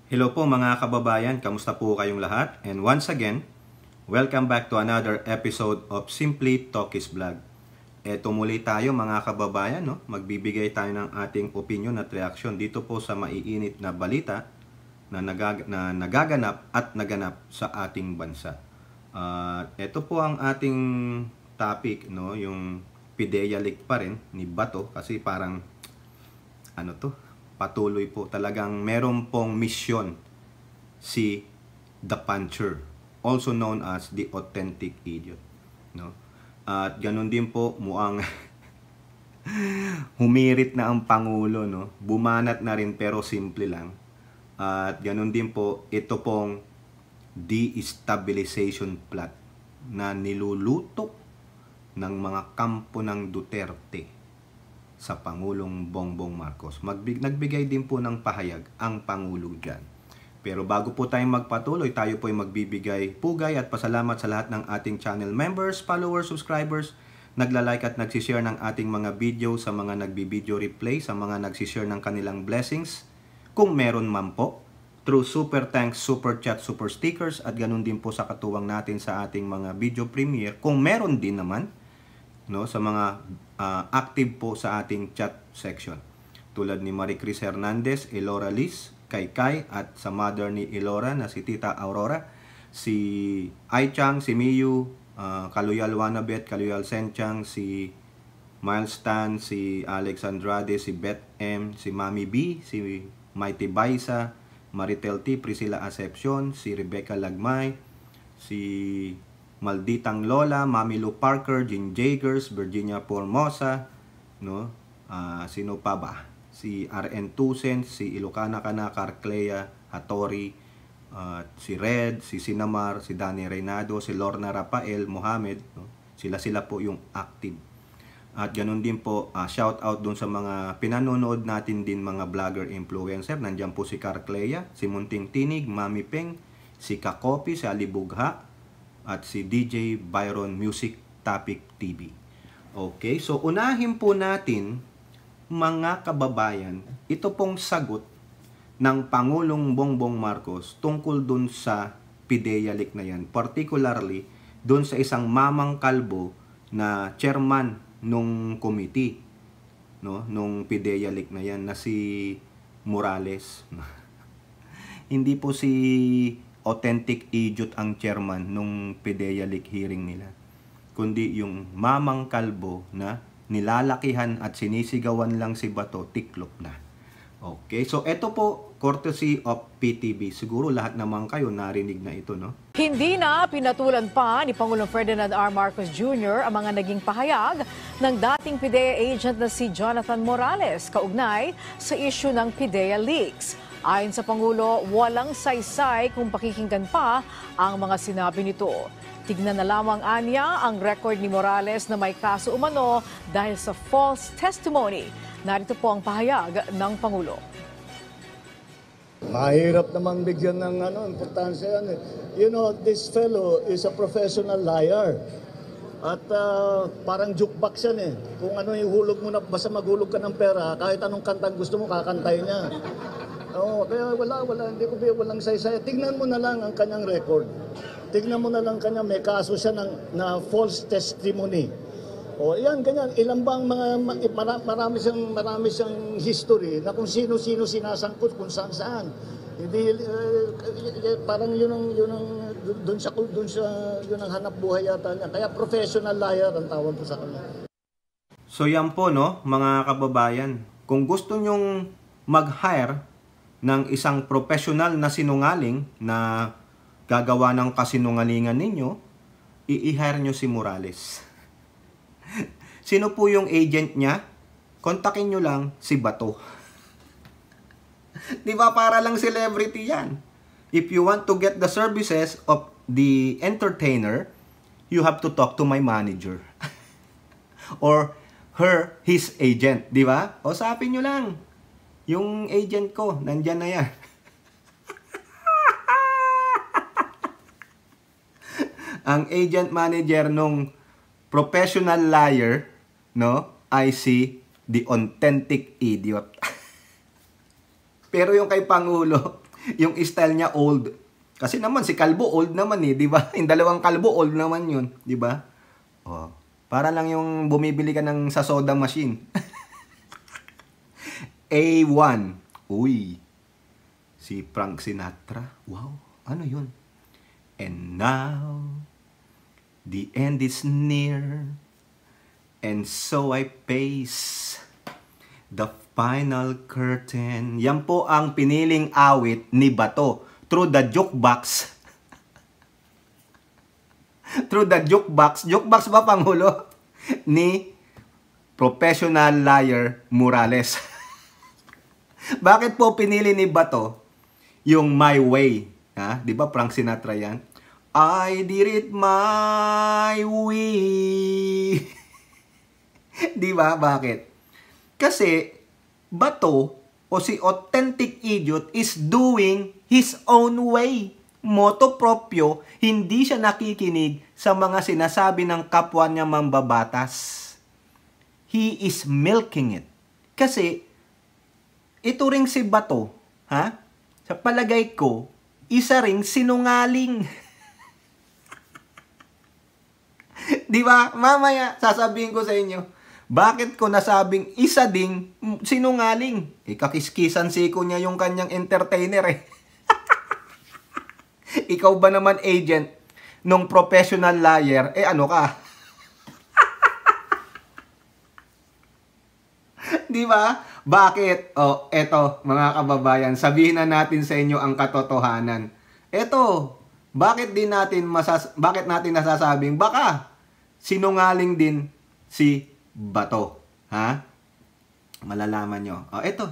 Hello po mga kababayan, kamusta po kayong lahat? And once again, welcome back to another episode of Simply Talkies Vlog. Eto muli tayo mga kababayan, no? Magbibigay tayo ng ating opinion at reaksyon dito po sa maiinit na balita na nagaganap at naganap sa ating bansa. Ito po ang ating topic, no? Yung PIDEA leak pa rin ni Bato kasi parang patuloy po talagang meron pong misyon si The Puncher, also known as the Authentic Idiot, no? At ganun din po muang humirit na ang Pangulo, no? Bumanat na rin pero simple lang. At ganun din po ito pong destabilization plot na nilulutok ng mga kampo ng Duterte sa Pangulong Bongbong Marcos. Nagbigay din po ng pahayag ang Pangulo dyan. Pero bago po tayo magpatuloy, tayo po ay magbibigay pugay at pasalamat sa lahat ng ating channel members, followers, subscribers, nagla-like at nagsishare ng ating mga video, sa mga nagbi-video replay, sa mga nagsishare ng kanilang blessings, kung meron man po, through super thanks, super chat, super stickers, at ganun din po sa katuwang natin sa ating mga video premiere, kung meron din naman, no, sa mga active po sa ating chat section. Tulad ni Marie Cris Hernandez, Elora Liz, Kai at sa mother ni Elora na si Tita Aurora, si Ai Chang, si Miyu, Kaluyal Wanabet, Kaluyal Senchang, si Miles Tan, si Alex Andrade, si Beth M, si Mami B, si Mighty Baisa, Maritel T, Priscilla Acepcion, si Rebecca Lagmay, si Malditang Lola, Mami Lou Parker, Jean Jagers, Virginia Formosa, no? Sino pa ba? Si RN Tusen, si Ilocana Kana, Carclea, Hattori, si Red, si Sinamar, si Danny Reynado, si Lorna Rafael, Mohamed, no? Sila po yung active. At ganun din po, shout out dun sa mga pinanonood natin din mga vlogger influencer. Nandiyan po si Carclea, si Munting Tinig, Mami Peng, si Kakopi, si Alibugha, at si DJ Byron Music Topic TV. Okay, so unahin po natin mga kababayan, ito pong sagot ng Pangulong Bongbong Marcos tungkol dun sa PIDEA leak na yan. Particularly dun sa isang mamang kalbo na chairman nung committee, no, nung PIDEA leak na yan, na si Morales. Hindi po si Authentic Idiot ang chairman nung PIDEA leak hearing nila, kundi yung mamang kalbo na nilalakihan at sinisigawan lang si Bato, tiklop na. Okay, so ito po, courtesy of PTV. Siguro lahat naman kayo narinig na ito, no? Hindi na pinatulan pa ni Pangulong Ferdinand R. Marcos Jr. ang mga naging pahayag ng dating PIDEA agent na si Jonathan Morales kaugnay sa issue ng PIDEA leaks. Ayon sa Pangulo, walang saysay kung pakikinggan pa ang mga sinabi nito. Tignan na lamang anya ang record ni Morales na may kaso umano dahil sa false testimony. Narito po ang pahayag ng Pangulo. Mahirap naman bigyan ng importansya yan. You know, this fellow is a professional liar. At parang jukebox yan eh. Kung ano ihulog mo na, basta maghulog ka ng pera, kahit anong kantang gusto mo, kakantay niya. Oo, kaya walang saysay. Tignan mo na lang ang kanyang record. Tignan mo na lang kanya, may kaso siya na false testimony. O yan, ganyan. Ilan bang marami siyang history na kung sino-sino sinasangkot, kung saan-saan. Hindi, parang yun ang hanap buhay yata niya. Kaya professional liar ang tawag ko sa kanya. So yan po, no, mga kababayan. Kung gusto nyong mag-hire ng isang professional na sinungaling na gagawa ng kasinungalingan ninyo, i-hire nyo si Morales. Sino po yung agent niya? Kontakin nyo lang si Bato. Di ba, para lang celebrity yan? If you want to get the services of the entertainer, you have to talk to my manager. Or his agent, di ba? O sapin nyo lang. Yung agent ko, nandyan na yan. Ang agent manager nung professional liar, no, I see the Authentic Idiot. Pero yung kay Pangulo, Yung style niya old. Kasi naman si Kalbo old naman eh, 'di ba? Yung dalawang Kalbo old naman 'yun, 'di ba? Oh, para lang yung bumibili ka ng sa soda machine. A1. Uy. Si Frank Sinatra. Wow, ano 'yun? And now the end is near. And so I face the final curtain. Yan po ang piniling awit ni Bato. Through the jukebox. Through the jukebox. Jukebox ba, Pangulo? Ni professional liar Morales. Bakit po pinili ni Bato yung My Way? Ha? Di ba Frank Sinatra yan? I did it my way. Di ba? Bakit? Kasi Bato o si Authentic Idiot is doing his own way. Moto proprio, hindi siya nakikinig sa mga sinasabi ng kapwa niya mambabatas. He is milking it. Kasi, ito ring si Bato, ha? Sa palagay ko, isa ring sinungaling. Di ba? Mamaya, sasabihin ko sa inyo, bakit ko nasabing isa ding sinungaling? Kakiskisan siko niya yung kanyang entertainer eh. Ikaw ba naman agent nung professional liar? Ano ka? Di ba? Bakit? Eto mga kababayan, sabihin na natin sa inyo ang katotohanan. Eto, bakit natin nasasabing baka sinungaling din si Bato? Ha? Malalaman nyo. Eto.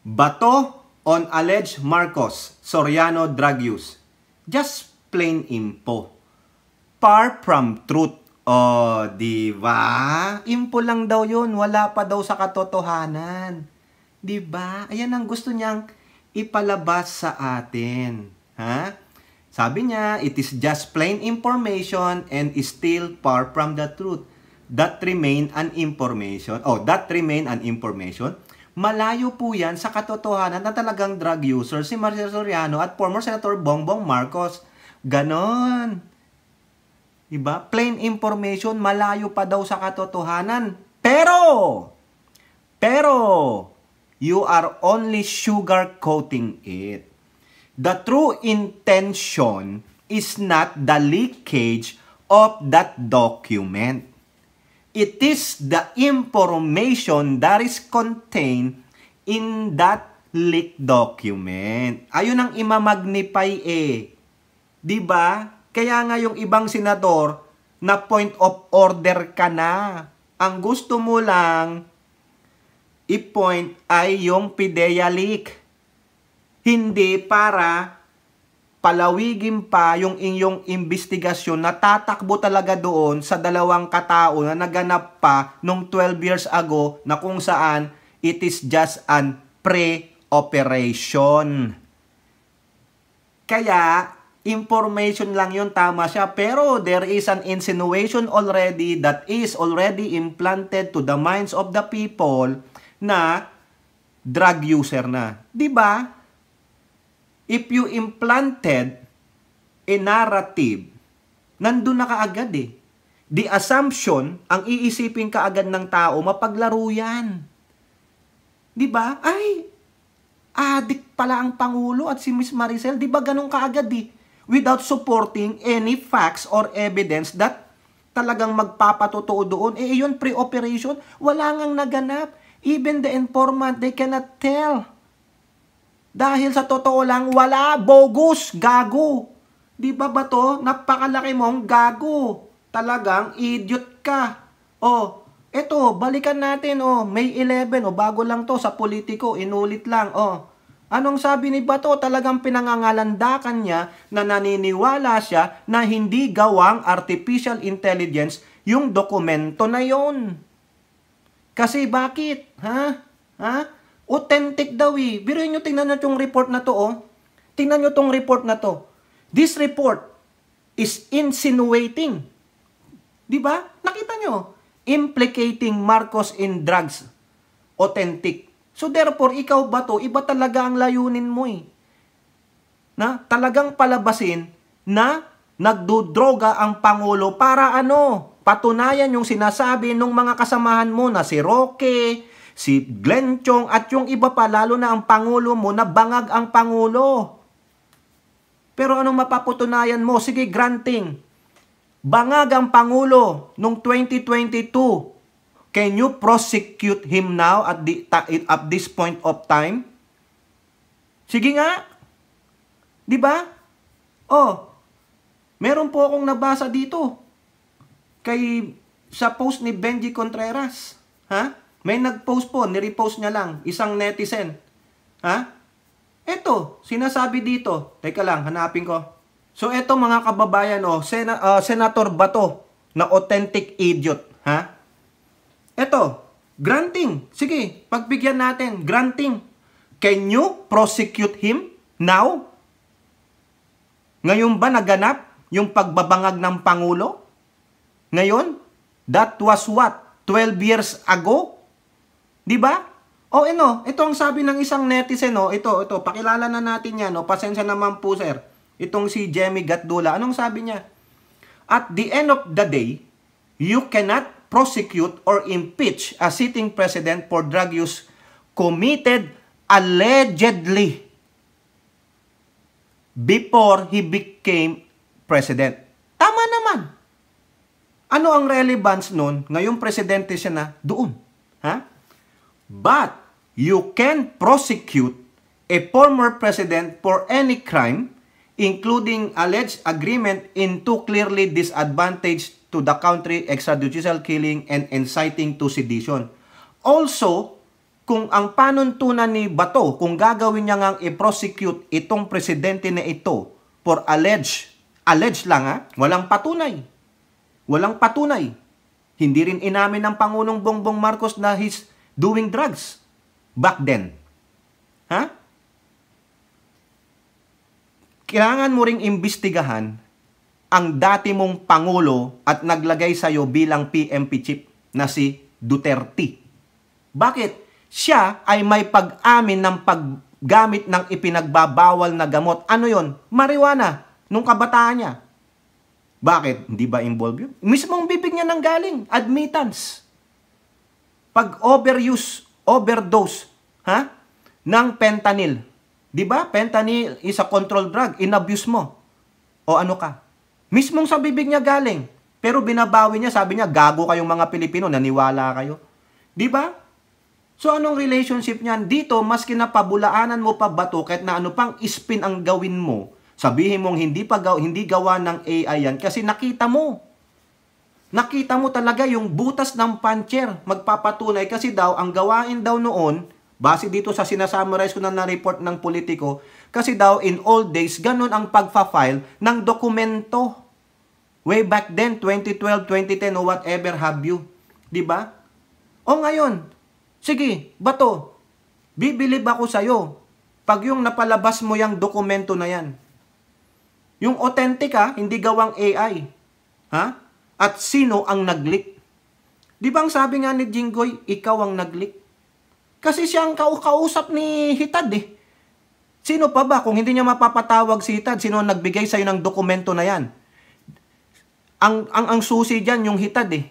Bato on alleged Marcos Soriano drug use. Just plain info. Far from truth. Di ba? Info lang daw yun. Wala pa daw sa katotohanan. Di ba? Ayan ang gusto niyang ipalabas sa atin. Ha? Sabi niya, it is just plain information and is still far from the truth. That remain an information. That remain an information. Malayo po yan sa katotohanan na talagang drug user si Marcos Soriano at former Senator Bongbong Marcos. Ganon. Diba? Plain information, malayo pa daw sa katotohanan. Pero, you are only sugarcoating it. The true intention is not the leakage of that document. It is the information that is contained in that leaked document. Ayun ang imamagnify eh. Diba? Kaya nga yung ibang senador na point of order ka na. Ang gusto mo lang i-point ay yung PIDEA leak. Hindi para palawigin pa yung inyong investigasyon na tatakbo talaga doon sa dalawang katao na naganap pa nung 12 years ago na kung saan it is just an pre-operation. Kaya, information lang yun, tama siya. Pero there is an insinuation already that is already implanted to the minds of the people na drug user na. Diba? If you implanted a narrative, nandun na kaagad eh. The assumption, ang iisipin kaagad ng tao, mapaglaro yan. Diba? Ay, addict pala ang Pangulo at si Miss Maricel. Diba ganun kaagad eh? Without supporting any facts or evidence that talagang magpapatotoo doon. Yun, pre-operation, wala ngang naganap. Even the informant, they cannot tell. Dahil sa totoo lang, wala, bogus, gago. Di ba ba to? Napakalaki mong gago. Talagang idiot ka. Eto, balikan natin, May 11, bago lang to sa politiko, inulit lang, Anong sabi ni Bato? Talagang pinangangalandakan niya na naniniwala siya na hindi gawang artificial intelligence yung dokumento na yon. Kasi bakit? Authentic daw eh. Biruin nyo, tingnan nyo yung report na to, Tingnan nyo tong report na to. This report is insinuating. Diba? Nakita nyo? Implicating Marcos in drugs. Authentic So therefore, ikaw Bato, iba talaga ang layunin mo eh. Na talagang palabasin na nagdudroga ang Pangulo para ano? Patunayan yung sinasabi ng mga kasamahan mo na si Roque, si Glenn Chong at yung iba pa, lalo na ang Pangulo mo na bangag ang Pangulo. Pero anong mapaputunayan mo? Sige, granting. Bangag ang Pangulo noong 2022. Can you prosecute him now at this point of time? Sige nga. Di ba? Oh, meron po akong nabasa dito sa post ni Benji Contreras. Ha? May nag-post po, nirepost niya lang, isang netizen. Ha? Eto, sinasabi dito. Teka lang, hanapin ko. So eto mga kababayan, Senator Bato na authentic idiot. Ha? Eto, granting. Sige, pagbigyan natin. Granting. Can you prosecute him now? Ngayon ba naganap yung pagbabangag ng Pangulo? Ngayon? That was what? 12 years ago? Di ba? Ito ang sabi ng isang netizen, ito, pakilala na natin yan, pasensya naman po sir. Itong si Jemmy Gatdula, anong sabi niya? At the end of the day, you cannot prosecute or impeach a sitting president for drug use committed allegedly before he became president. Tama naman. Ano ang relevance nun? Ngayong presidente siya na doon. Ha? But you can prosecute a former president for any crime, including alleged agreement into clearly disadvantage to the country, extrajudicial killing, and inciting to sedition. Also, kung ang panuntunan ni Bato, kung gagawin niya ngang i-prosecute itong presidente na ito for alleged lang walang patunay. Walang patunay. Hindi rin inamin ng Pangulong Bongbong Marcos na he's doing drugs back then. Ha? Kailangan mo ring imbestigahan ang dati mong Pangulo at naglagay sa'yo bilang PMP chief na si Duterte. Bakit? Siya ay may pag-amin ng paggamit ng ipinagbabawal na gamot. Ano yon? Marijuana. Nung kabataan niya. Bakit? Hindi ba involved yun? Mismong bibig niya nang galing. Admittance. Pag overdose, ng fentanyl. Di ba? Fentanyl is a controlled drug. Inabuse mo. O ano ka? Mismong sa bibig niya galing. Pero binabawi niya, sabi niya, gago kayong mga Pilipino, naniwala kayo. Di ba? So anong relationship niyan? Dito, mas kinapabulaanan mo pa Bato kahit na ano pang spin ang gawin mo. Sabihin mong hindi gawa ng AI yan kasi nakita mo. Nakita mo talaga yung butas ng puncher. Magpapatunay kasi daw, ang gawain daw noon, base dito sa sinasummarize ko na report ng Politico, kasi daw in old days, ganun ang pagfa-file ng dokumento. Way back then, 2012, 2010, o whatever have you. Diba? O ngayon, sige, Bato, bibilib ako sa'yo pag yung napalabas mo yung dokumento na yan. Yung authentic hindi gawang AI. Ha? At sino ang nag-leak? Di ba ang sabi nga ni Jinggoy, ikaw ang nag-leak? Kasi siya ang kausap ni Hitad eh. Sino pa ba? Kung hindi niya mapapatawag si Hitad, sino ang nagbigay sa'yo ng dokumento na yan? Ang susi dyan, yung Hitad eh.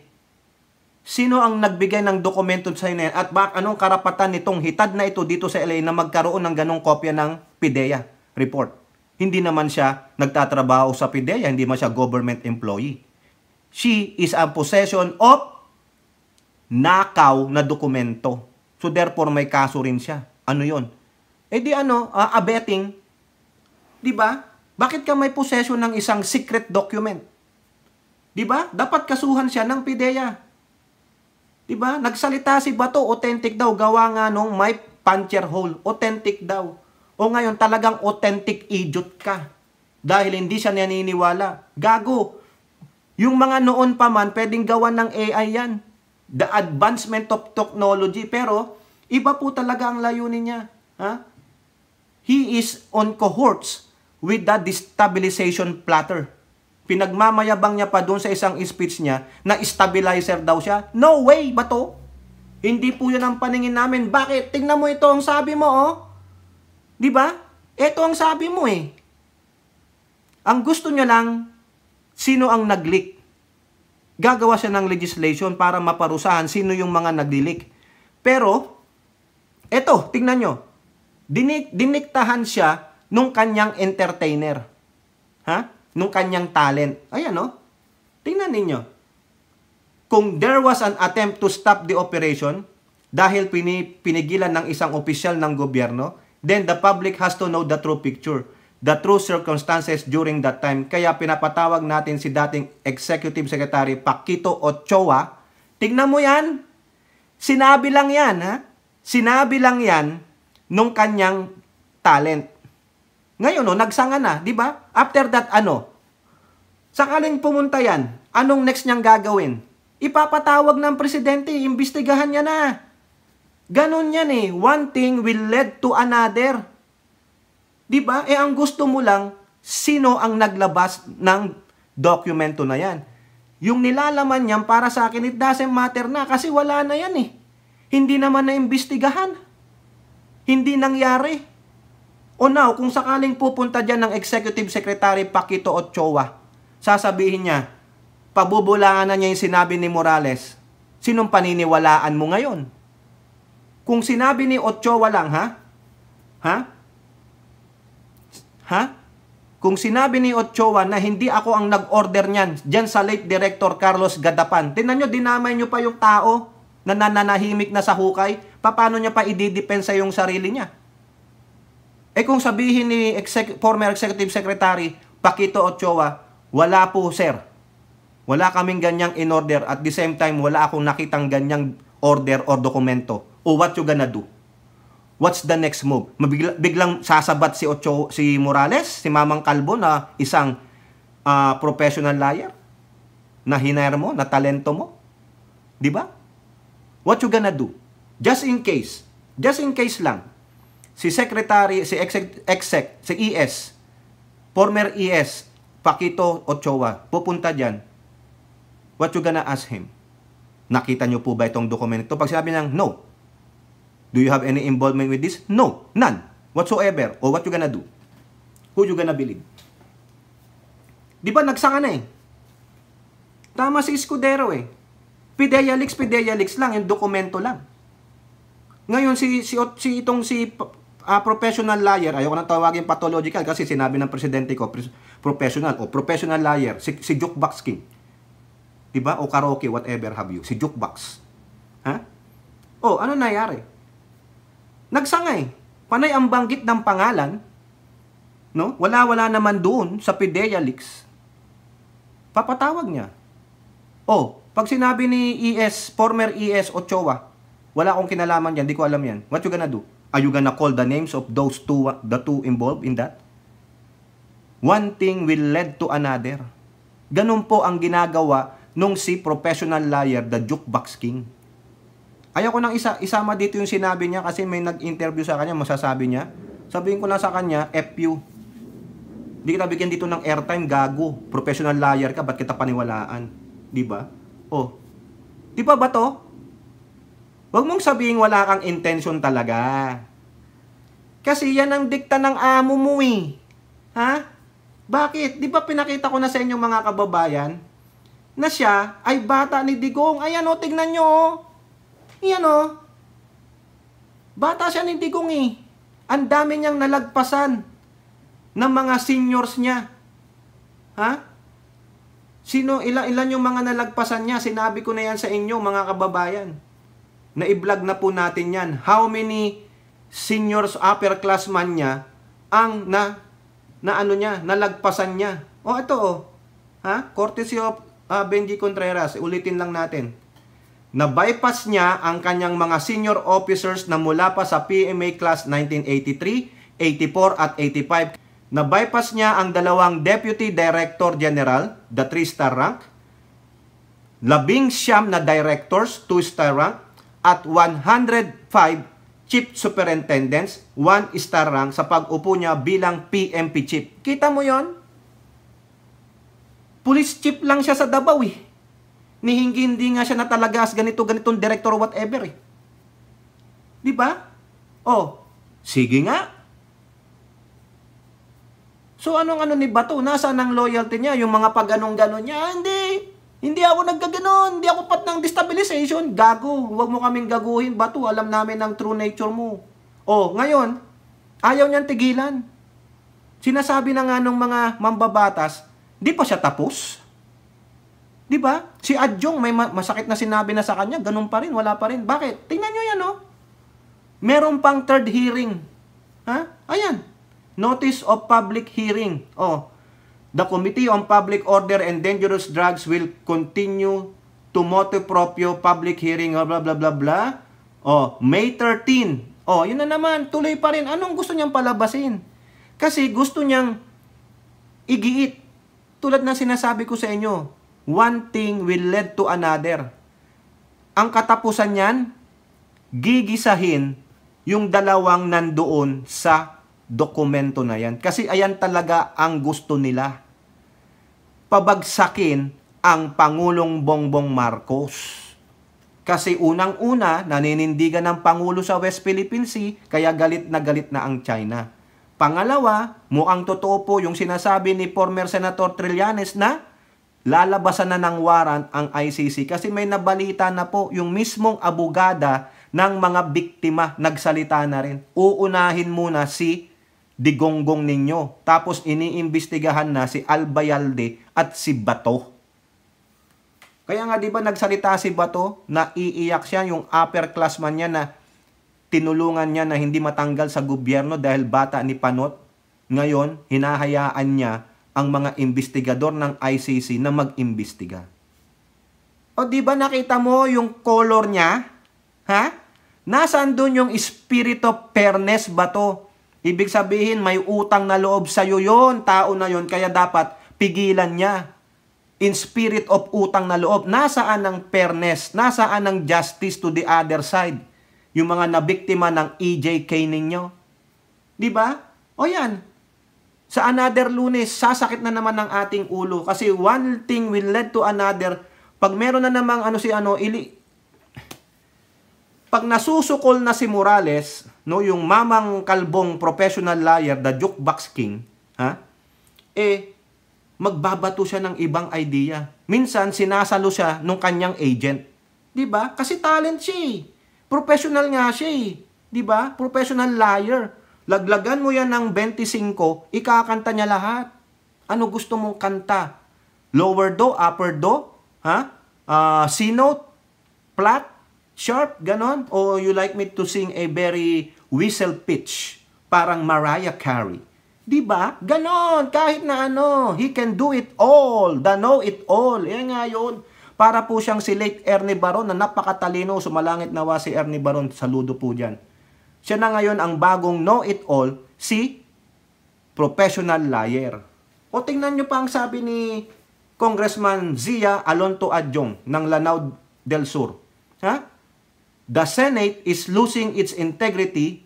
Sino ang nagbigay ng dokumento sa'yo na yan? At anong karapatan nitong Hitad na ito dito sa LA na magkaroon ng ganong kopya ng PIDEA report? Hindi naman siya nagtatrabaho sa PIDEA, hindi man siya government employee. She is a possession of nakaw na dokumento. So therefore may kaso rin siya. Ano yon? Abetting. Di ba? Bakit ka may possession ng isang secret document? Di ba? Dapat kasuhan siya ng PIDEA. Di ba? Nagsalita si Bato, authentic daw, gawa nga nung may puncher hole. Authentic daw. O ngayon talagang authentic idiot ka. Dahil hindi siya naniniwala. Gago. Yung mga noon pa man, pwedeng gawan ng AI yan. The advancement of technology. Pero, iba po talaga ang layunin niya. Ha? He is on cohorts with the destabilization platter. Pinagmamayabang niya pa doon sa isang speech niya na stabilizer daw siya. No way, Bato. Hindi po yan ang paningin namin. Bakit? Tingnan mo ito ang sabi mo, oh. Di ba? Ito ang sabi mo eh. Ang gusto niya lang, sino ang nag-leak. Gagawa siya ng legislation para maparusahan sino yung mga nag-leak. Pero, eto, tingnan nyo. Diniktahan siya nung kanyang entertainer. Ha? Nung kanyang talent. Ayan, oh. Tingnan ninyo. Kung there was an attempt to stop the operation dahil pinigilan ng isang opisyal ng gobyerno, then the public has to know the true picture, the true circumstances during that time. Kaya pinapatawag natin si dating Executive Secretary Paquito Ochoa. Tignan mo yan. Sinabi lang yan, ha? Sinabi lang yan nung kanyang talent. Ngayon, nagsanga na, di ba? After that, sakaling pumunta yan, anong next niyang gagawin? Ipapatawag ng presidente, imbestigahan niya na. Ganon yan eh. One thing will lead to another. Diba? Ang gusto mo lang, sino ang naglabas ng dokumento na yan? Yung nilalaman niyan para sa akin, it doesn't matter na kasi wala na yan eh. Hindi naman naimbestigahan. Hindi nangyari. O now, kung sakaling pupunta dyan ng Executive Secretary Paquito Ochoa, sasabihin niya, pabubulangan na niya yung sinabi ni Morales. Sinong paniniwalaan mo ngayon? Kung sinabi ni Ochoa lang, Kung sinabi ni Ochoa na hindi ako ang nag-order niyan, dyan sa late Director Carlos Gadapan, tinan nyo, dinamay nyo pa yung tao na nananahimik na sa hukay, paano niya pa i-depensa yung sarili niya? Kung sabihin ni former Executive Secretary Paquito Ochoa, wala po sir. Wala kaming ganyang in-order. At the same time, wala akong nakitang ganyang order or dokumento. O what you gonna do? What's the next move? Biglang sasabat si Morales, si Mamang Kalbo na isang professional liar? Na hiner mo, na talento mo? Di ba? What you gonna do? Just in case lang, si ES, former ES, Paquito Ochoa, pupunta dyan. What you gonna ask him? Nakita nyo po ba itong dokumento? Pag sinabi niyang, no. Do you have any involvement with this? No. None. Whatsoever. Or what you gonna do? Who you gonna believe? Di ba nagsanga na eh? Tama si Escudero eh. Pidea leaks lang. Yung dokumento lang. Ngayon, si professional liar, ayoko nang tawagin pathological kasi sinabi ng presidente ko, professional liar, si Jukebox King. Diba? O karaoke, whatever have you. Si Jukebox. Ha? Ano nangyari? Nagsangay. Panay ang banggit ng pangalan. No? Wala naman doon sa Pidea Leaks. Papatawag niya. Pag sinabi ni former ES Ochoa, wala akong kinalaman yan, di ko alam yan. What you gonna do? Are you gonna call the names of the two involved in that? One thing will lead to another. Ganun po ang ginagawa nung si professional liar, the Jukebox King. Ayaw ko nang isama dito yung sinabi niya kasi may nag-interview sa kanya, masasabi niya. Sabihin ko na sa kanya, FU. Hindi kita bigyan dito ng airtime, gago. Professional liar ka, ba't kita paniwalaan? Diba? Diba ba to? Huwag mong sabihin wala kang intention talaga. Kasi yan ang dikta ng amo mo eh. Ha? Bakit? Di ba pinakita ko na sa inyong mga kababayan na siya ay bata ni Digong. Ayan tignan nyo. Ayan Bata siya ni Digong eh. Ang dami niyang nalagpasan ng mga seniors niya. Ha? Ilan yung mga nalagpasan niya? Sinabi ko na yan sa inyo mga kababayan. Na-i-vlog na po natin yan. How many seniors upperclassman niya ang nalagpasan niya. Ito Ha? Courtesy of Benji Contreras. Ulitin lang natin. Na-bypass niya ang kanyang mga senior officers na mula pa sa PMA Class 1983, 84 at 85. Na-bypass niya ang dalawang Deputy Director General, the 3-star rank, 19 na directors, 2-star rank, at 105 chief superintendents, 1-star rank sa pag-upo niya bilang PMP chief. Kita mo yon? Police chief lang siya sa Davao eh. Hindi nga siya natalagas ganitong director or whatever eh. Di ba? Oh, sige nga. So anong ni Bato? Nasaan ang loyalty niya? Yung mga pag-ganon niya? Hindi ako naggaganon. Hindi ako part ng destabilization. Gago. Huwag mo kaming gaguhin, Bato. Alam namin ang true nature mo. Oh, ngayon, ayaw niyang tigilan. Sinasabi na nga ng mga mambabatas, di pa siya tapos. Di ba? Si Adjong, may masakit na sinabi na sa kanya, ganun pa rin, wala pa rin. Bakit? Tingnan nyo yan, oh. Meron pang third hearing. Ha? Ayan. Notice of public hearing. Oh. The Committee on Public Order and Dangerous Drugs will continue to motu proprio public hearing, blah, blah, blah, blah. Oh, May 13. Oh, yun na naman, tuloy pa rin. Anong gusto niyang palabasin? Kasi gusto niyang igiit. Tulad ng sinasabi ko sa inyo, one thing will lead to another. Ang katapusan niyan, gigisahin yung dalawang nandoon sa dokumento na yan. Kasi ayan talaga ang gusto nila. Pabagsakin ang Pangulong Bongbong Marcos. Kasi unang-una, naninindigan ng Pangulo sa West Philippine Sea, kaya galit na ang China. Pangalawa, mukhang totoo po yung sinasabi ni former Senator Trillanes na lalabasan na ng warrant ang ICC kasi may nabalita na po yung mismong abogada ng mga biktima nagsalita na rin. Uunahin muna si Digonggong ninyo. Tapos iniimbestigahan na si Albayalde at si Bato. Kaya nga di ba nagsalita si Bato na iiyak siya yung upper classman niya na tinulungan niya na hindi matanggal sa gobyerno dahil bata ni Panot. Ngayon, hinahayaan niya ang mga investigador ng ICC na mag-imbestiga. O di ba nakita mo yung color niya? Ha? Nasaan doon yung spirit of fairness, Bato? Ibig sabihin, may utang na loob sa'yo yon, tao na yon, kaya dapat pigilan niya. In spirit of utang na loob, nasaan ang fairness? Nasaan ang justice to the other side? Yung mga nabiktima ng EJK ninyo. Di ba? O yan. Sa another Lunes, sasakit na naman ang ating ulo. Kasi one thing will lead to another. Pag meron na namang pag nasusukol na si Morales, no, yung mamang kalbong professional liar, the jukebox king, magbabato siya ng ibang idea. Minsan, sinasalo siya nung kanyang agent. Diba? Kasi talent siya eh. Professional nga siya eh. Diba? Professional liar. Laglagan mo yan ng 25, ikakanta niya lahat. Ano gusto mong kanta? Lower do, upper do? C-note? Flat? Sharp? Ganon? O you like me to sing a very whistle pitch? Parang Mariah Carey. Diba? Ganon. Kahit na he can do it all. The know it all. Yan nga yun. Para po siyang si late Ernie Baron na napakatalino. Sumalangit nawa si Ernie Baron. Saludo po dyan. Siya na ngayon ang bagong know it all, si professional liar. O tingnan nyo pa ang sabi ni Congressman Zia Alonto Adjong ng Lanao del Sur. The Senate is losing its integrity.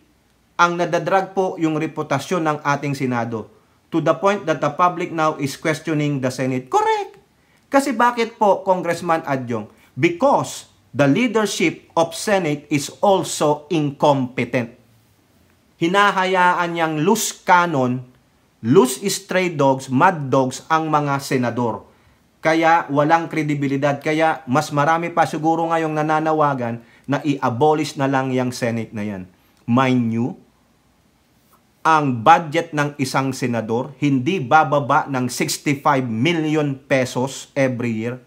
Ang nadadrag po yung reputasyon ng ating Senado to the point that the public now is questioning the Senate. Correct! Kasi bakit po, Congressman Adjong? Because the leadership of Senate is also incompetent. Hinahayaan niyang loose cannon, loose stray dogs, mad dogs ang mga senador. Kaya walang kredibilidad. Kaya mas marami pa siguro ngayong nananawagan na i-abolish na lang yung Senate na yan. Mind you, ang budget ng isang senador hindi bababa ng 65 million pesos every year.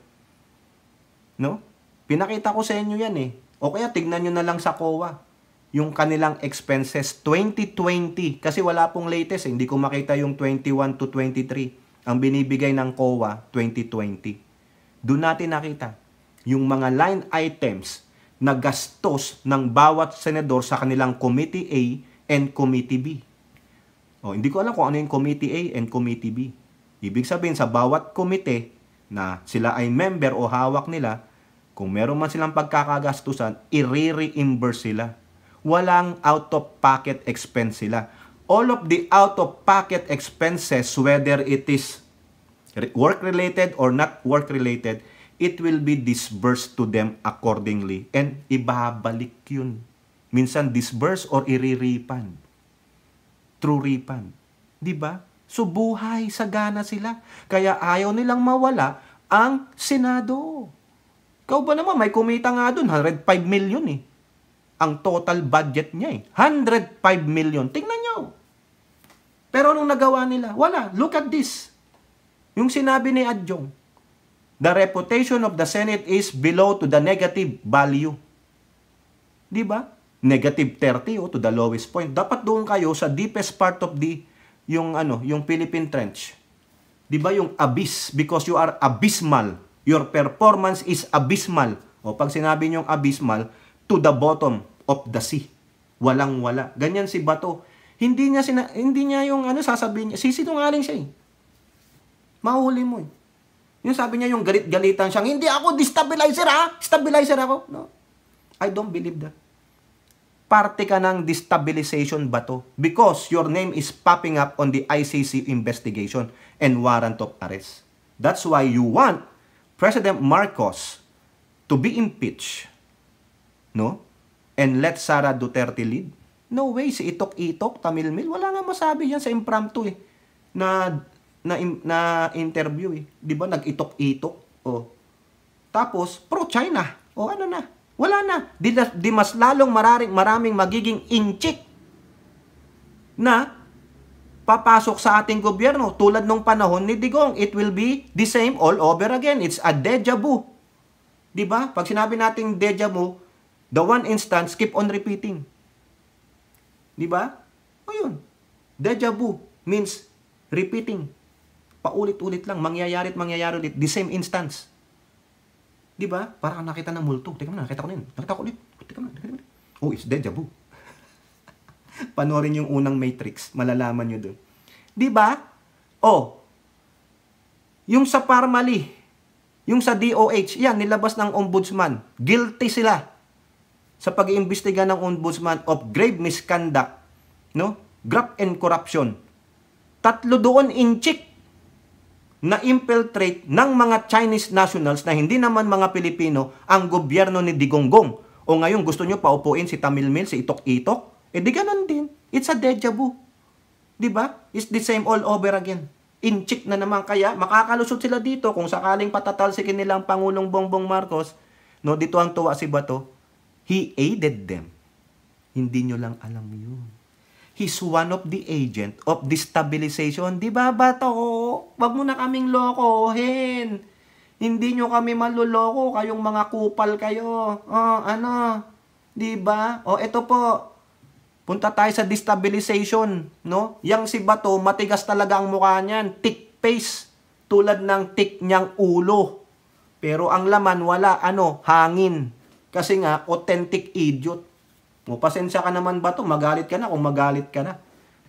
No? Pinakita ko sa inyo yan eh. O kaya tignan nyo na lang sa COA. Yung kanilang expenses 2020. Kasi wala pong latest eh. Hindi ko makita yung 21 to 23. Ang binibigay ng COA 2020. Doon natin nakita yung mga line items na gastos ng bawat senador sa kanilang Committee A and Committee B. Hindi ko alam kung ano yung Committee A and Committee B. Ibig sabihin sa bawat komite na sila ay member o hawak nila, kung meron man silang pagkakagastusan, i-reimburse sila. Walang out-of-pocket expense sila. All of the out-of-pocket expenses, whether it is work-related or not work-related, it will be disbursed to them accordingly. And ibabalik yun. minsan disburse or i-refund. True refund. Di ba? So buhay, sagana sila. Kaya ayaw nilang mawala ang Senado. Ikaw ba naman, may kumita nga dun, 105 million eh. Ang total budget niya eh. 105 million. Tingnan nyo. Pero anong nagawa nila? Wala. Look at this. Yung sinabi ni Adjong, the reputation of the Senate is below to the negative value. Di ba? Negative 30 to the lowest point. Dapat doon kayo sa deepest part of yung Philippine Trench. Di ba yung abyss? Because you are abysmal. Your performance is abysmal. O pag sinabi niyong abysmal, to the bottom of the sea. Walang-wala. Ganyan si Bato. Hindi niya yung sasabihin niya. Sisinungaling siya eh. Mahuli mo eh. Yung sabi niya yung galit-galitan siyang, hindi ako destabilizer ha? Stabilizer ako. No. I don't believe that. Parte ka ng destabilization Bato because your name is popping up on the ICC investigation and warrant of arrest. That's why you want President Marcos to be impeached, no? And let Sara Duterte lead. No way, si Itok-Itok, Tamilmil, wala nga masabi yan sa impromptu eh, na interview eh. Di ba, nag-itok-itok. Oh. Tapos, pro-China. O ano na, wala na. Di mas lalong maraming magiging inchik na papasok sa ating gobyerno tulad nung panahon ni Digong. It will be the same all over again. It's a deja vu. Di ba? Pag sinabi nating deja vu, the one instance keep on repeating. Di ba? O yun. Deja vu means repeating. Paulit-ulit lang. Mangyayari ulit. The same instance. Di ba? Parang nakita ng multo. Teka mo na, nakita ko na yun. Nakita ko ulit. Teka mo na. Oh, it's deja vu. Panorin yung unang Matrix. Malalaman nyo dun. Di ba? Oh, yung sa Parmali, yung sa DOH, yan, nilabas ng ombudsman. Guilty sila sa pag-iimbestiga ng ombudsman of grave misconduct, no? Graft and corruption. 3 doon inchik na infiltrate ng mga Chinese nationals na hindi naman mga Pilipino ang gobyerno ni Digonggong. O ngayon gusto nyo paupuin si Tamilmil, si Itok-Itok? Eh di ganun din. It's a deja vu. Di ba? It's the same all over again. Inchik na naman, kaya makakalusot sila dito kung sakaling patatalsikin nilang Pangulong Bongbong Marcos. No, dito ang tuwa si Bato. He aided them. Hindi nyo lang alam yun. He's one of the agent of destabilization. Di ba, Bato? Wag mo na kaming lokohin. Hindi nyo kami maluloko. Kayong mga kupal kayo. Di ba? Ito po. Punta tayo sa destabilization. No? Yang si Bato, matigas talaga ang mukha niyan. Thick face. Tulad ng thick niyang ulo. Pero ang laman, wala. Hangin. Kasi nga, authentic idiot. Pasensya ka naman ba to? Magalit ka na kung magalit ka na.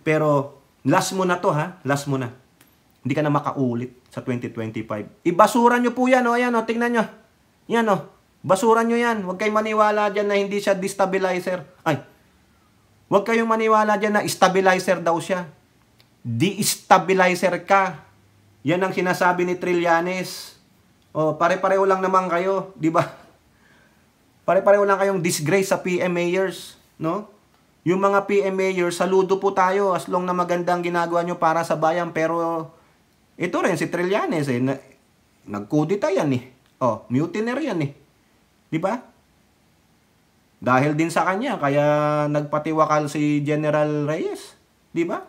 Pero, last mo na to ha. Last mo na. Hindi ka na makaulit sa 2025. Ibasura nyo po yan. Ayan, tingnan nyo. Yan Basuran nyo yan. Huwag kayong maniwala dyan na hindi siya destabilizer. Huwag kayong maniwala dyan na stabilizer daw siya. De-stabilizer ka. Yan ang sinasabi ni Trillanes. Pare-pareho lang naman kayo. Di ba? Pare-pareho lang kayong disgrace sa PMAers, no? Yung mga PMAers, saludo po tayo as long na magandang ginagawa nyo para sa bayan. Pero ito rin si Trillanes nagkudita yan mutiner yan Di ba? Dahil din sa kanya kaya nagpatiwakal si General Reyes, di ba?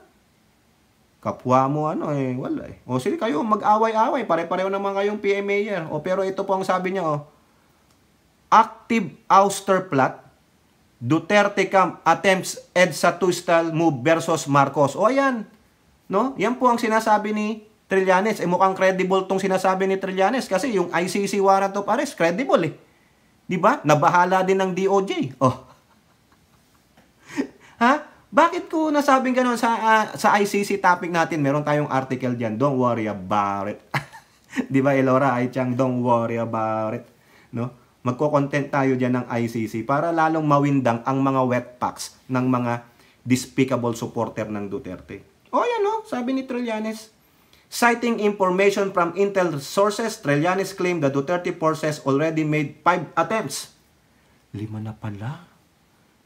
Kapwa mo wala sige kayo mag-away-away, pare-pareho naman kayong PMAer. Pero ito po ang sabi niya active ouster plot, Duterte camp attempts EDSA two-style move versus Marcos. Ayan. No? Yan po ang sinasabi ni Trillanes. Mukhang credible tong sinasabi ni Trillanes kasi yung ICC warrant of arrest, credible Di ba? Nabahala din ng DOJ. Ha? Bakit ko nasabing gano'n sa ICC topic natin? Meron tayong article diyan. Don't worry about it. Di ba, Elora Aichang? Don't worry about it. No? Magko-content tayo dyan ng ICC para lalong mawindang ang mga wet packs ng mga despicable supporter ng Duterte. Yan sabi ni Trillanes. Citing information from intel sources, Trillanes claimed the Duterte forces already made 5 attempts. 5 na pala.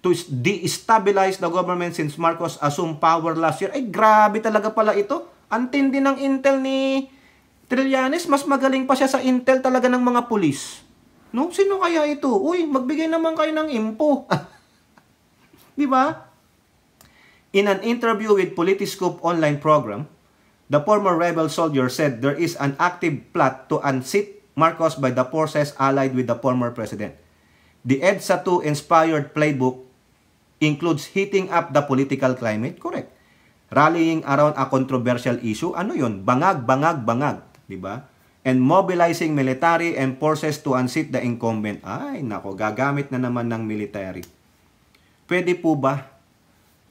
to destabilize the government since Marcos assumed power last year. Ay, grabe talaga pala ito. Antindi ng intel ni Trillanes, mas magaling pa siya sa intel talaga ng mga pulis. No? Sino kaya ito? Uy, magbigay naman kayo ng info. Di ba? In an interview with Politiscope online program, the former rebel soldier said there is an active plot to unseat Marcos by the forces allied with the former president. The EDSA 2 inspired playbook includes heating up the political climate, correct. Rallying around a controversial issue, ano yun? Bangag, bangag, bangag, di ba? And mobilizing military and forces to unseat the incumbent. Ay, nako, gagamit na naman ng military. Pwede po ba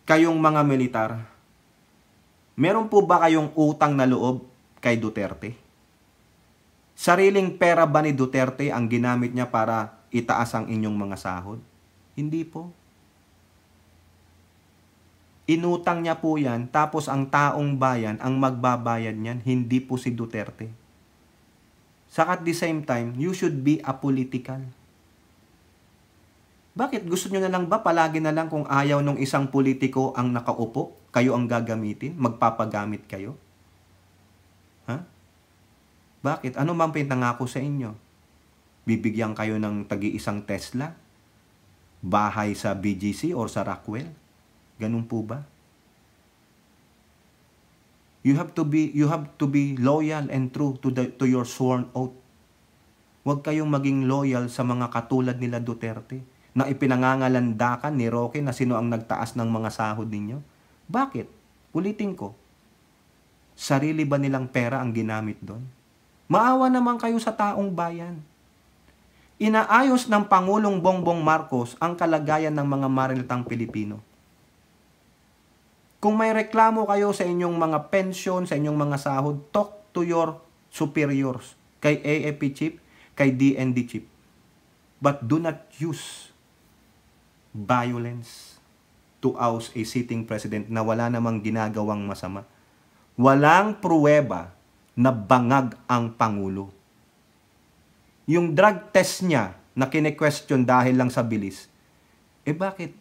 kayong mga militar, meron po ba kayong utang na loob kay Duterte? Sariling pera ba ni Duterte ang ginamit niya para itaas ang inyong mga sahod? Hindi po. Inutang niya po yan, tapos ang taong bayan ang magbabayad niyan, hindi po si Duterte. Saka at the same time, you should be apolitical. Bakit? Gusto nyo na lang ba palagi na lang kung ayaw nung isang politiko ang nakaupo, kayo ang gagamitin, magpapagamit kayo? Ha? Bakit? Ano mang pinangako sa inyo? Bibigyan kayo ng tagi-isang Tesla? Bahay sa BGC or sa Rockwell? Ganun po ba? You have to be loyal and true to your sworn oath. Huwag kayong maging loyal sa mga katulad nila Duterte na ipinangangalandakan ni Roque na sino ang nagtaas ng mga sahod ninyo. Bakit? Ulitin ko. Sarili ba nilang pera ang ginamit doon? Maawa naman kayo sa taong bayan. Inaayos ng Pangulong Bongbong Marcos ang kalagayan ng mga marinatang Pilipino. Kung may reklamo kayo sa inyong mga pensyon, sa inyong mga sahod, talk to your superiors, kay AFP chief, kay DND chief. But do not use violence to oust a sitting president na wala namang ginagawang masama. Walang pruweba na bangag ang Pangulo. Yung drug test niya na kine-question dahil lang sa bilis, bakit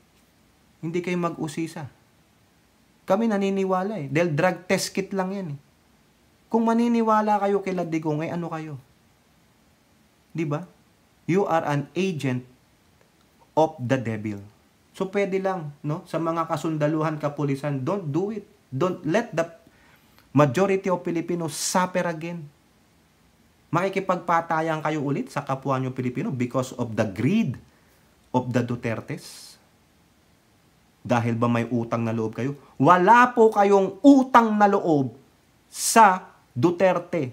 hindi kayo mag-usisa? Kami naniniwala dahil drug test kit lang yan Kung maniniwala kayo kila Digong, ano kayo? Di ba? You are an agent of the devil. So pwede lang, no? Sa mga kasundaluhan, kapulisan, don't do it. Don't let the majority of Filipinos suffer again. Makikipagpatayan kayo ulit sa kapwa nyo Pilipino because of the greed of the Dutertes. Dahil ba may utang na loob kayo? Wala po kayong utang na loob sa Duterte.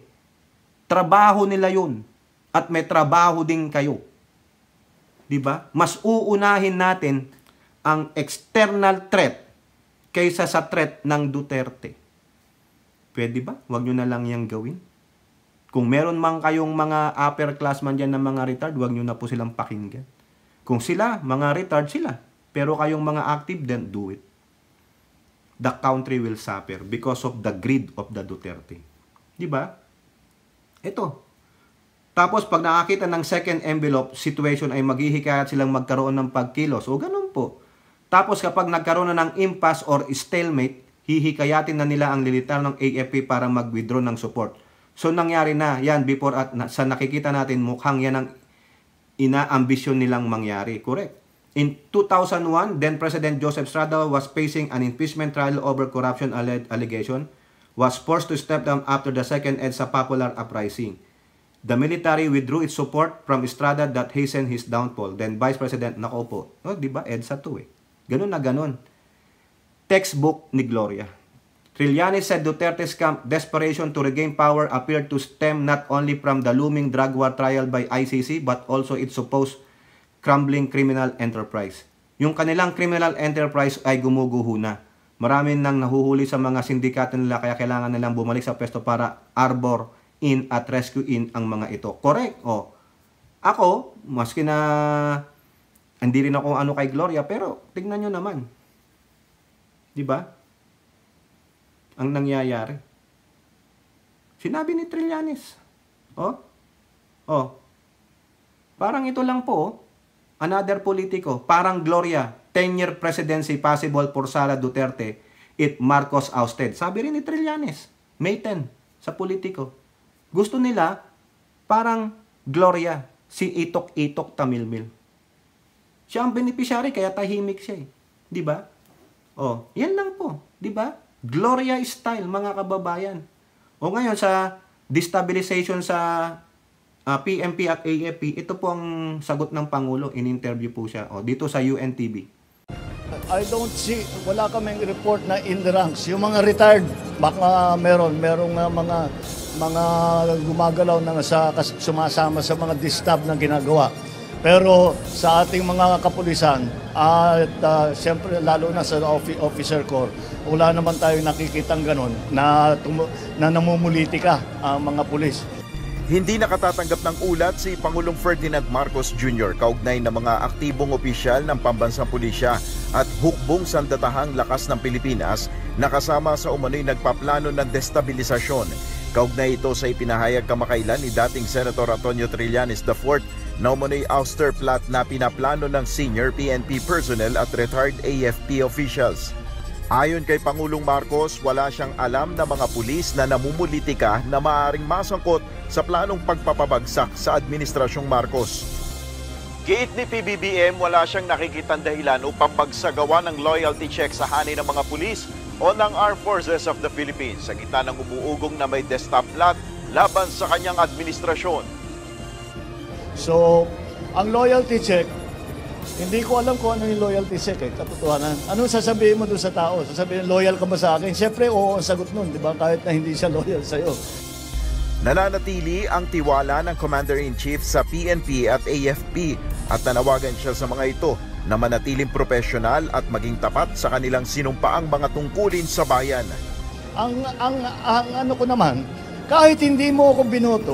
Trabaho nila yun. At may trabaho din kayo. Diba? Mas uunahin natin ang external threat kaysa sa threat ng Duterte. Pwede ba? Huwag nyo na lang yung gawin. Kung meron man kayong mga upper class man dyan na mga retard, huwag nyo na po silang pakinggan. Kung sila, mga retard sila. Pero kayong mga active, then do it. The country will suffer because of the greed of the Duterte. Diba? Ito. Tapos pag nakakita ng second envelope situation ay maghihikayat silang magkaroon ng pagkilos. O ganun po. Tapos kapag nagkaroon na ng impasse or stalemate, hihikayatin na nila ang militar ng AFP para mag-withdraw ng support. So nangyari na yan before at sa nakikita natin mukhang yan ang inaambisyon nilang mangyari. Correct. In 2001, then President Joseph Estrada was facing an impeachment trial over corruption allegation, was forced to step down after the second EDSA popular uprising. The military withdrew its support from Estrada that hastened his downfall. Then Vice President, nako po, di ba EDSA to Ganun na ganun. Textbook ni Gloria. Trillanes said Duterte's desperation to regain power appeared to stem not only from the looming drug war trial by ICC but also its supposed crumbling criminal enterprise. Yung kanilang criminal enterprise ay gumuguho na. Marami nang nahuhuli sa mga sindikato nila kaya kailangan nilang bumalik sa pwesto para arbor in at rescue in ang mga ito. Correct. Ako, maski na hindi rin ako ano kay Gloria, pero tignan nyo naman. Di ba? Ang nangyayari. Sinabi ni Trillanes. Parang ito lang po, another politiko, parang Gloria, 10-year presidency possible for Sara Duterte if Marcos ousted. Sabi rin ni Trillanes, May 10, sa Politico. Gusto nila parang Gloria, si Itok-Itok Tamilmil. Siya ang beneficiary, kaya tahimik siya eh. Di ba? Oh, yan lang po. Di ba? Gloria style, mga kababayan. O ngayon sa destabilization sa PNP at AFP, ito po ang sagot ng Pangulo. In-interview po siya dito sa UNTV. I don't see, wala kaming report na in the ranks. Yung mga retired, baka merong mga gumagalaw na sumasama sa mga distab na ginagawa. Pero sa ating mga kapulisan, at siyempre lalo na sa officer corps, wala naman tayong nakikitang ganun na namumulitika ang mga pulis. Hindi nakatatanggap ng ulat si Pangulong Ferdinand Marcos Jr. kaugnay ng mga aktibong opisyal ng pambansang pulisya at hukbong sandatahang lakas ng Pilipinas na kasama sa umano'y nagpaplano ng destabilisasyon. Kaugnay ito sa ipinahayag kamakailan ni dating Senator Antonio Trillanes IV na umano'y ouster plot na pinaplano ng senior PNP personnel at retired AFP officials. Ayon kay Pangulong Marcos, wala siyang alam na mga pulis na namumulitika na maaaring masangkot sa planong pagpapabagsak sa Administrasyong Marcos. Giit ni PBBM, wala siyang nakikitang dahilan upang pagsagawa ng loyalty check sa hanay ng mga pulis o ng Armed Forces of the Philippines sa gitna ng umuugong na may desktop plot laban sa kanyang administrasyon. So, ang loyalty check, hindi ko alam kung ano yung loyalty check katotohanan. Anong sasabihin mo doon sa tao? Sasabihin, loyal ka ba sa akin? Siyempre, oo ang sagot nun, di ba? Kahit na hindi siya loyal sa'yo. Nananatili ang tiwala ng Commander-in-Chief sa PNP at AFP at nanawagan siya sa mga ito na manatiling profesional at maging tapat sa kanilang sinumpaang mga tungkulin sa bayan. Ang ano ko naman, kahit hindi mo ako binoto,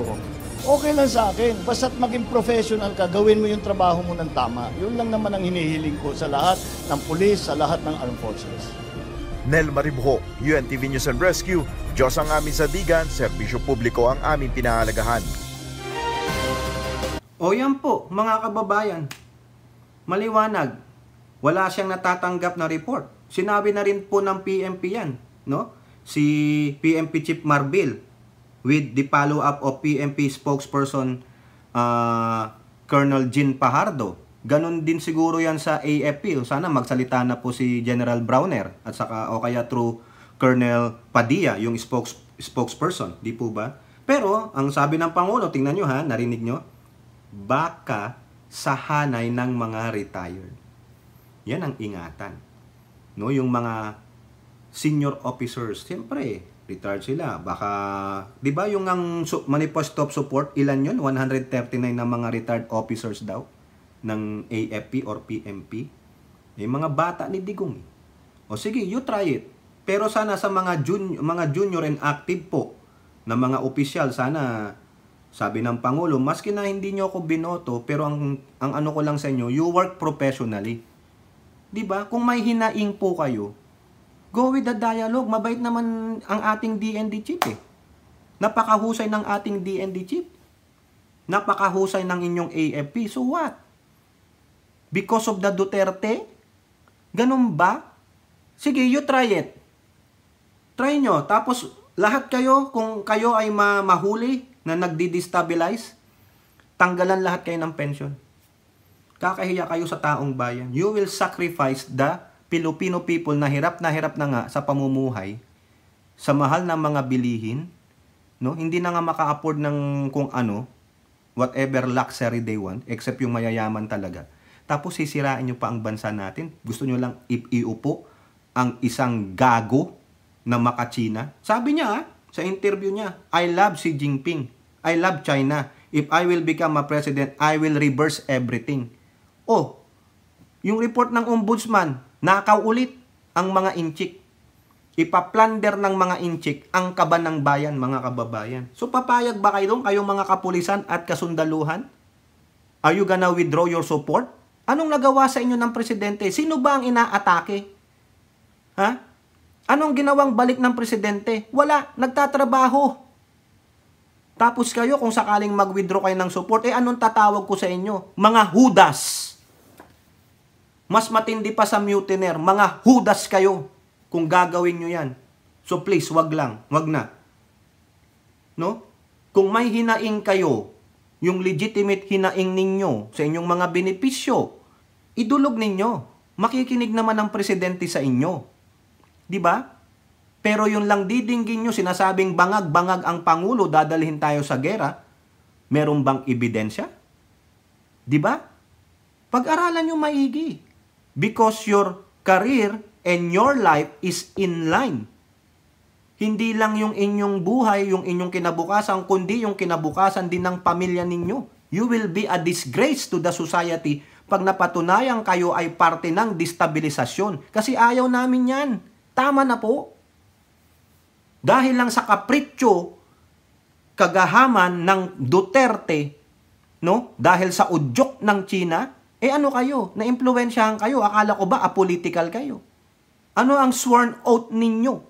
okay lang sa akin. Basta't maging professional ka, gawin mo yung trabaho mo ng tama. Yun lang naman ang hinihiling ko sa lahat ng pulis, sa lahat ng armed forces. Nel Maribho, UNTV News and Rescue. Diyos ang aming sandigan, serbisyo publiko ang aming pinahalagahan. O yan po, mga kababayan. Maliwanag. Wala siyang natatanggap na report. Sinabi na rin po ng PNP yan, no? Si PNP Chief Marbil with the follow-up of PNP spokesperson Colonel Jean Pajardo. Ganon din siguro yan sa AFP. Sana magsalita na po si General Browner at saka o kaya through Colonel Padilla, yung spokesperson. Di po ba? Pero, ang sabi ng Pangulo, tingnan nyo ha, narinig nyo, baka sa hanay ng mga retired. Yan ang ingatan. No, yung mga senior officers, siyempre, retired sila. Baka, di ba yung ang manifesto of support, ilan yun? 139 na mga retired officers daw ng AFP or PNP. Mga bata ni Digong. O sige, you try it. Pero sana sa mga junior and active po na mga opisyal, sana sabi ng Pangulo, maski na hindi nyo ako binoto, pero ang ano ko lang sa inyo, you work professionally. Di ba? Kung may hinaing po kayo, go with the dialogue. Mabait naman ang ating DND chief eh. Napakahusay ng ating DND chief. Napakahusay ng inyong AFP. So what? Because of the Duterte? Ganun ba? Sige, you try it. Try nyo. Tapos, lahat kayo, kung kayo ay mahuli na nagdi-destabilize, tanggalan lahat kayo ng pension. Kakahiya kayo sa taong bayan. You will sacrifice the Filipino people na hirap na nga sa pamumuhay, sa mahal ng mga bilihin, no? Hindi na nga maka-afford ng kung ano, whatever luxury they want, except yung mayayaman talaga. Tapos sisirain nyo pa ang bansa natin. Gusto nyo lang iupo ang isang gago na makachina. Sabi niya sa interview niya, I love Xi Jinping. I love China. If I will become a president, I will reverse everything. Oh, yung report ng ombudsman, nakaw ulit ang mga inchik. Ipaplander ng mga inchik ang kaban ng bayan, mga kababayan. So papayag ba kayo doon, kayong mga kapulisan at kasundaluhan? Are you gonna withdraw your support? Anong nagawa sa inyo ng presidente? Sino ba ang inaatake? Ha? Anong ginawang balik ng presidente? Wala, nagtatrabaho. Tapos kayo, kung sakaling mag-withdraw kayo ng support, anong tatawag ko sa inyo? Mga hudas. Mas matindi pa sa mutineer. Mga hudas kayo kung gagawin nyo yan. So please, wag lang. Wag na. No? Kung may hinaing kayo, yung legitimate hinaing ninyo sa inyong mga benepisyo, idulog ninyo. Makikinig naman ang presidente sa inyo. Di ba? Pero yun lang didinggin nyo, sinasabing bangag-bangag ang Pangulo, dadalhin tayo sa gera. Meron bang ebidensya? Di ba? Pag-aralan nyo maigi. Because your career and your life is in line. Hindi lang yung inyong buhay, yung inyong kinabukasan, kundi yung kinabukasan din ng pamilya ninyo. You will be a disgrace to the society pag napatunayan kayo ay parte ng destabilisasyon. Kasi ayaw namin yan. Tama na po. Dahil lang sa kapritsyo, kagahaman ng Duterte, no? Dahil sa udyok ng China, ano kayo? Na-impluwensyahan kayo. Akala ko ba apolitical kayo? Ano ang sworn oath ninyo?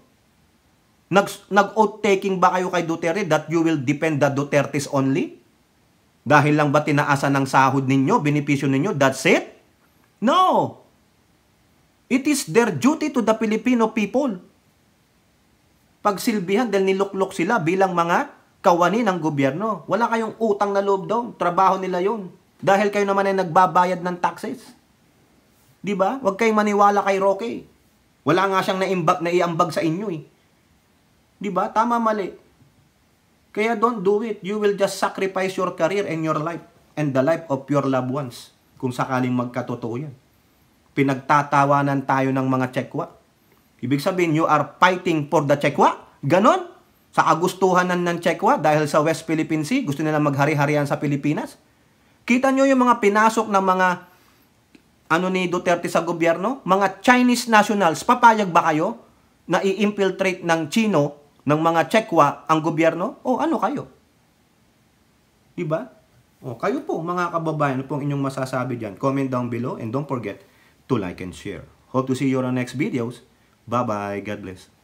Nag-oath taking ba kayo kay Duterte that you will defend the Dutertes only? Dahil lang ba tinaasan ng sahod ninyo, benepisyo ninyo, that's it? No! It is their duty to the Filipino people. Pagsilbihan dahil niluklok sila bilang mga kawani ng gobyerno. Wala kayong utang na loob doon. Trabaho nila yun. Dahil kayo naman ay nagbabayad ng taxes. Di ba? Huwag kayong maniwala kay Roque. Wala nga siyang naiambag sa inyo eh. Di ba? Tama, mali. Kaya don't do it. You will just sacrifice your career and your life and the life of your loved ones kung sakaling magkatotoo yan. Pinagtatawanan tayo ng mga Chekwa. Ibig sabihin, you are fighting for the Chekwa? Ganon? Sa kagustuhanan ng Chekwa dahil sa West Philippine Sea, gusto nila maghari-harian sa Pilipinas? Kita nyo yung mga pinasok ng mga ni Duterte sa gobyerno? Mga Chinese nationals, papayag ba kayo na i-infiltrate ng Chino, ng mga Chekwa ang gobyerno? O ano kayo? Diba? O kayo po mga kababayan, ano pong inyong masasabi dyan? Comment down below and don't forget to like and share. Hope to see you on our next videos. Bye-bye. God bless.